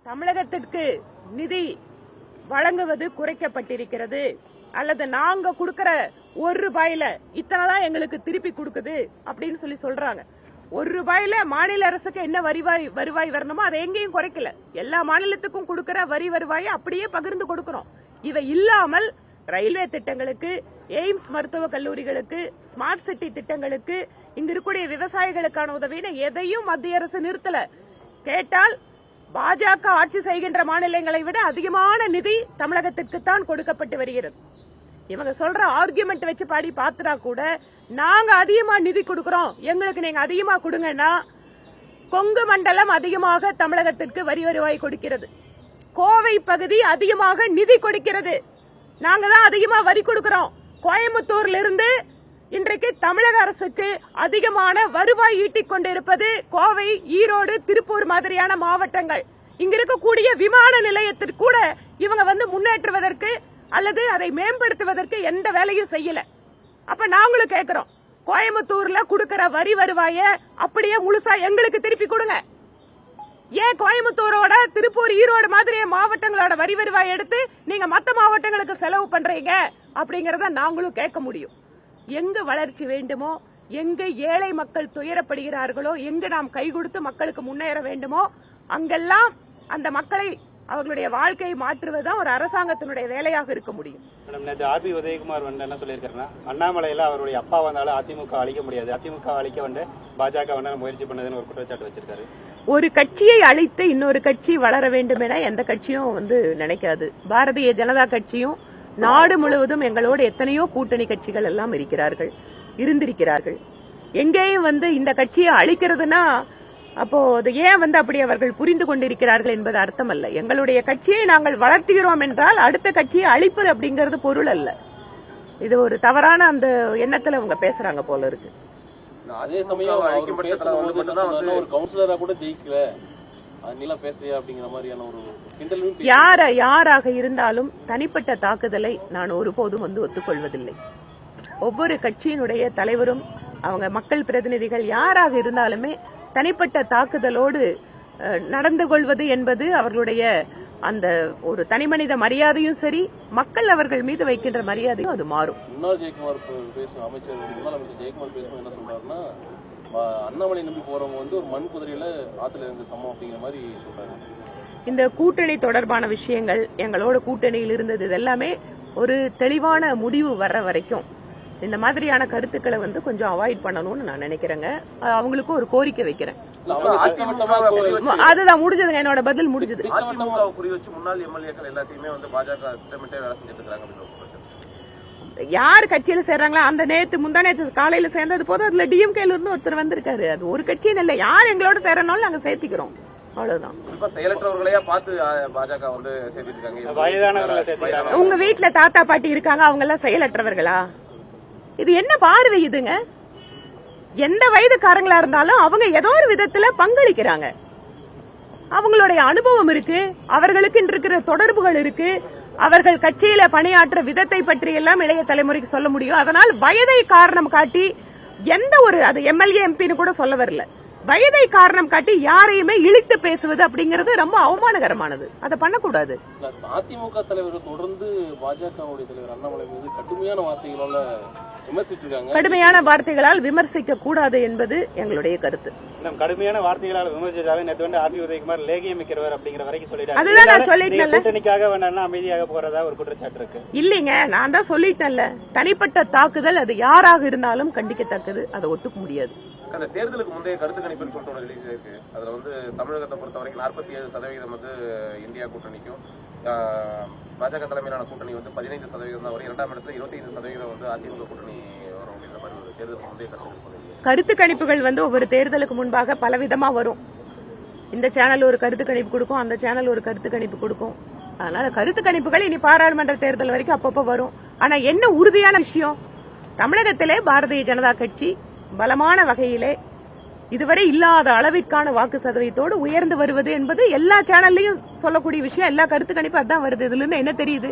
தமிழகத்திற்கு நிதி வழங்குவது குறைக்கப்பட்டிருக்கிறது அல்லது நாங்க கொடுக்கிற ₹1 இத்தனைதான் எங்களுக்கு திருப்பி கொடுக்குது அப்படின்னு சொல்றாங்க. ₹1 மாநில அரசுக்கு என்ன வருவாய் வரணுமோ அதை எங்கேயும் குறைக்கல. எல்லா மாநிலத்துக்கும் கொடுக்கிற வரி வருவாயை அப்படியே பகிர்ந்து கொடுக்கிறோம். இவை இல்லாமல் ரயில்வே திட்டங்களுக்கு, எய்ம்ஸ் மருத்துவக் கல்லூரிகளுக்கு, ஸ்மார்ட் சிட்டி திட்டங்களுக்கு, இங்க இருக்கக்கூடிய விவசாயிகளுக்கான உதவின்னு எதையும் மத்திய அரசு நிறுத்தல. கேட்டால் பாஜக ஆட்சி செய்கின்ற மாநிலங்களை விட அதிகமான நிதி தமிழகத்திற்கு தான் கொடுக்கப்பட்டு வருகிறது. இவங்க சொல்ற ஆர்குமெண்ட் வச்சு பாடி பாத்துட்டா கூட நாங்க அதிகமா நிதி கொடுக்கிறோம், எங்களுக்கு நீங்க அதிகமா கொடுங்கன்னா கொங்கு மண்டலம் அதிகமாக தமிழகத்திற்கு வரி வருவாய் கொடுக்கிறது. கோவை பகுதி அதிகமாக நிதி கொடுக்கிறது. நாங்க தான் அதிகமா வரி கொடுக்கிறோம். கோயம்புத்தூர்ல இருந்து இன்றைக்கு தமிழக அரசுக்கு அதிகமான வருவாய் ஈட்டிக் கொண்டிருப்பது கோவை, ஈரோடு, திருப்பூர் மாதிரியான மாவட்டங்கள். இங்க இருக்கக்கூடிய விமான நிலையத்திற்கு கூட இவங்க முன்னேற்றுவதற்கு அல்லது அதை மேம்படுத்துவதற்கு எந்த வேலையும் செய்யல. அப்ப நாங்களும் கேட்கிறோம், கோயம்புத்தூர்ல கொடுக்கிற வரி வருவாய அப்படியே முழுசா எங்களுக்கு திருப்பி கொடுங்க. ஏன் கோயம்புத்தூரோட, திருப்பூர், ஈரோடு மாதிரி மாவட்டங்களோட வரி வருவாய் எடுத்து நீங்க மத்த மாவட்டங்களுக்கு செலவு பண்றீங்க அப்படிங்கறத நாங்களும் கேட்க முடியும். எங்க வளர்ச்சி வேண்டுமோ, எங்க ஏழை மக்கள் துயரப்படுகிறார்களோ, எங்க நாம் கை கொடுத்து மக்களுக்கு முன்னேற வேண்டுமோ அங்கெல்லாம் அந்த மக்களை அவர்களுடைய வாழ்க்கையை மாற்றுவதுதான் ஒரு அரசாங்கத்தினுடைய வேலையாக இருக்க முடியும். ஆர்பி உதயகுமார் என்ன சொல்லியிருக்காருன்னா, அண்ணாமலையில அவருடைய அப்பா வந்தாலும் அதிமுக அழிக்க முடியாது, அதிமுக அழிக்க பாஜக முயற்சி பண்ணதுன்னு ஒரு குற்றச்சாட்டு வச்சிருக்காரு. ஒரு கட்சியை அழித்து இன்னொரு கட்சி வளர வேண்டும் என எந்த கட்சியும் நினைக்காது. பாரதிய ஜனதா கட்சியும் நாடு முழுவதும் எங்களோடு எத்தனையோ கூட்டணி கட்சிகள் எல்லாம் இருந்திருக்கிறார்கள். எங்கேயும் இந்த கட்சியை அழிக்கிறதுனா அப்போ அது ஏன் அப்படி அவர்கள் புரிந்து கொண்டிருக்கிறார்கள் என்பது அர்த்தம் அல்ல. எங்களுடைய கட்சியை நாங்கள் வளர்த்துகிறோம் என்றால் அடுத்த கட்சியை அழிப்பது அப்படிங்கிறது பொருள் அல்ல. இது ஒரு தவறான அந்த எண்ணத்துல அவங்க பேசுறாங்க போல இருக்கு. அதே சமயம் ஒரு கவுன்சிலரா கூட ஜெயிக்கல, அப்படிங்கிற மாதிரியான ஒரு யாராக இருந்தாலும் தனிப்பட்ட தாக்குதலை நான் ஒருபோதும் ஒத்துக்கொள்வதில்லை. ஒவ்வொரு கட்சியினுடைய தலைவரும் அவங்க மக்கள் பிரதிநிதிகள் யாராக இருந்தாலுமே தனிப்பட்ட தாக்குதலோடு நடந்து கொள்வது என்பது அவர்களுடைய அந்த ஒரு தனிமனித மரியாதையும் சரி, மக்கள் அவர்கள் மீது வைக்கின்ற மரியாதையும் அது மாறும். முன்னாள் அமைச்சர் ஜெயக்குமார் பேசும் என்ன சொல்றாருன்னா, அண்ணாமலை நம்பி போறவங்க ஒரு மண் குதிரையில ஆத்துல இருந்து சமம் அப்படிங்கிற மாதிரி சொல்றாரு. இந்த கூட்டணி தொடர்பான விஷயங்கள், எங்களோட கூட்டணியில் இருந்தது இதெல்லாமே ஒரு தெளிவான முடிவு வர்ற வரைக்கும் இந்த மாதிரியான கருத்துக்களை கொஞ்சம் அவாய்ட் பண்ணணும்னு நான் நினைக்கிறேங்க. அவங்களுக்கும் ஒரு கோரிக்கை வைக்கிறேன். அதுதான் முடிஞ்சதுங்க, என்னோட பதில் முடிஞ்சது. யார் கட்சியில சேர்றாங்களா, அந்த முந்தா நேத்து காலையில சேர்ந்தது போது அதுல டிஎம்கேல இருந்து ஒருத்தர் வந்திருக்காரு. அது ஒரு கட்சின்னு இல்ல, யார் எங்களோட சேர்றனாலும் நாங்க சேர்த்திக்கிறோம், அவ்வளவுதான். உங்க வீட்டுல தாத்தா பாட்டி இருக்காங்க, அவங்க எல்லாம் செயலற்றவர்களா? இது என்ன பார்வை இதுங்க? எந்த வயதுக்காரங்களா இருந்தாலும் அவங்க ஏதோ ஒரு விதத்துல பங்களிக்கிறாங்க. அவங்களுடைய அனுபவம் இருக்கு, அவர்களுக்கு இருக்கிற தொடர்புகள் இருக்கு, அவர்கள் கட்சியில பணியாற்ற விதத்தை பற்றி எல்லாம் இளைய தலைமுறைக்கு சொல்ல முடியும். அதனால் வயதை காரணம் காட்டி எந்த ஒரு, அது எம்எல்ஏ எம்பின்னு கூட சொல்ல வரல, வயதை காரணம் காட்டி யாரையுமே இழித்து பேசுவது அப்படிங்கிறது ரொம்ப அவமானகரமானது. அதை பண்ணக்கூடாது. அதிமுக தலைவர்கள் தொடர்ந்து பாஜகவுடைய தலைவர் அண்ணாமலை மீது கடுமையான வார்த்தைகளால விமர்சிச்சிருக்காங்க. கடுமையான வார்த்தைகளால் விமர்சிக்க கூடாது என்பது எங்களுடைய கருத்து. கடுமையான வார்த்தைகளால் விமர்சிச்சாலும் நேற்று ஆர்பி உதயகுமார் லேகியம் மிக்கிறவர் அப்படிங்கிற வரைக்கும் சொல்லிட்டாரு. அதுதான் நான் சொல்லிட்டேன், கூட்டணிக்காக வேணா அமைதியாக போறதா ஒரு குற்றச்சாட்டு இருக்கு. இல்லைங்க, நான் தான் சொல்லிட்டேன்ல, தனிப்பட்ட தாக்குதல் அது யாராக இருந்தாலும் கண்டிக்கத்தக்கது, அதை ஒத்துக்க முடியாது. அந்த தேர்தலுக்கு முந்தைய கருத்து கணிப்புன்னு சொல்லிட்டு ஒன்று ரிலீஸ் ஆயிருக்கு. அதுல தமிழகத்தை பொறுத்த வரைக்கும் 47% இந்தியா கூட்டணிக்கும், பாஜக தலைமையிலான கூட்டணி 15% தான் வரும். 2ஆம் இடத்துல 25% அதிமுக கூட்டணி வரும் அப்படின்ற மாதிரி ஒரு தேர்தலுக்கு முந்தைய கருத்து கணிப்புகள் ஒவ்வொரு தேர்தலுக்கு முன்பாக பலவிதமா வரும். இந்த சேனல் ஒரு கருத்து கணிப்பு கொடுக்கும், அந்த சேனல் ஒரு கருத்து கணிப்பு கொடுக்கும். அதனால கருத்து கணிப்புகள் இனி பாராளுமன்ற தேர்தல் வரைக்கும் அப்பப்ப வரும். ஆனா என்ன உறுதியான விஷயம், தமிழகத்திலே பாரதிய ஜனதா கட்சி பலமான வகையிலே இதுவரை இல்லாத அளவிற்கான வாக்கு சதவீதத்தோடு உயர்ந்து வருவது என்பது எல்லா சேனல்லையும் சொல்லக்கூடிய விஷயம். எல்லா கருத்து கணிப்பு அதான் வருது. இதுல இருந்து என்ன தெரியுது,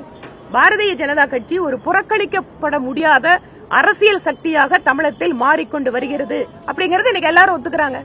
பாரதிய ஜனதா கட்சி ஒரு புறக்கணிக்கப்பட முடியாத அரசியல் சக்தியாக தமிழகத்தில் மாறிக்கொண்டு வருகிறது அப்படிங்கறது இன்னைக்கு எல்லாரும் ஒத்துக்கிறாங்க.